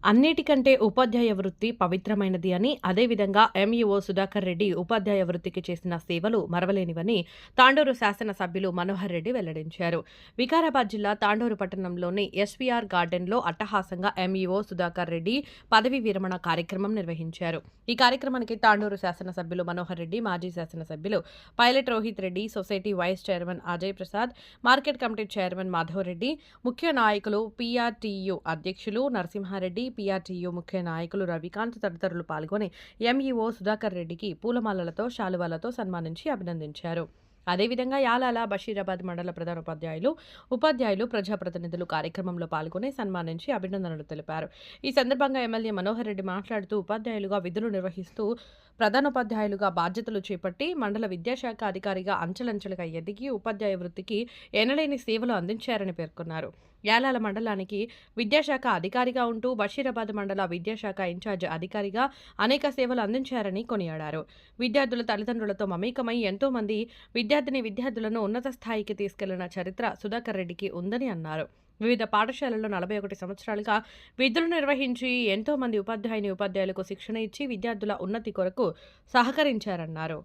అన్నిటికంటే ఉపాధ్యాయ వృత్తి పవిత్రమైనది అని, అదేవిధంగా ఎంఈఓ సుధాకర్ రెడ్డి ఉపాధ్యాయ వృత్తికి చేసిన సేవలు మరవలేనివని తాండూరు శాసనసభ్యులు మనోహర్ రెడ్డి వెల్లడించారు. వికారాబాద్ జిల్లా తాండూరు పట్టణంలోని ఎస్వీఆర్ గార్డెన్లో అట్టహాసంగా ఎంఈఓ సుధాకర్ రెడ్డి పదవీ విరమణ కార్యక్రమం నిర్వహించారు. ఈ కార్యక్రమానికి తాండూరు శాసనసభ్యులు మనోహర్ రెడ్డి, మాజీ శాసనసభ్యులు Pilot Rohith Reddy, society vice chairman Ajay Prasad, market committee chairman Madhav Reddy, ముఖ్య నాయకులు పీఆర్టీయూ అధ్యక్షులు నరసింహారెడ్డి, పీఆర్టీయూ ముఖ్య నాయకులు రవికాంత్ తదితరులు పాల్గొని ఎంఈఓ సుధాకర్ రెడ్డికి పూలమాలలతో, శాలువాలతో సన్మానించి అభినందించారు. అదేవిధంగా యాలాల బషీరాబాద్ మండల ప్రధానోపాధ్యాయులు, ఉపాధ్యాయులు, ప్రజాప్రతినిధులు కార్యక్రమంలో పాల్గొని సన్మానించి అభినందనలు తెలిపారు. ఈ సందర్భంగా ఎమ్మెల్యే మనోహర్ రెడ్డి మాట్లాడుతూ ఉపాధ్యాయులుగా విధులు నిర్వహిస్తూ ప్రధానోపాధ్యాయులుగా బాధ్యతలు చేపట్టి మండల విద్యాశాఖ అధికారిగా అంచెలంచెలుగా ఎదిగి ఉపాధ్యాయ వృత్తికి ఎనలేని సేవలు అందించారని పేర్కొన్నారు. యాలాల మండలానికి విద్యాశాఖ అధికారిగా ఉంటూ బషీరాబాద్ మండల విద్యాశాఖ ఇన్ఛార్జ్ అధికారిగా అనేక సేవలు అందించారని కొనియాడారు. విద్యార్థుల తల్లిదండ్రులతో మమేకమై ఎంతో మంది విద్యార్థులను ఉన్నత స్థాయికి తీసుకెళ్లిన చరిత్ర సుధాకర్ రెడ్డికి ఉందని అన్నారు. వివిధ పాఠశాలల్లో 41 సంవత్సరాలుగా విధులు నిర్వహించి ఎంతో మంది ఉపాధ్యాయులకు శిక్షణ ఇచ్చి విద్యార్థుల ఉన్నతి కొరకు సహకరించారన్నారు.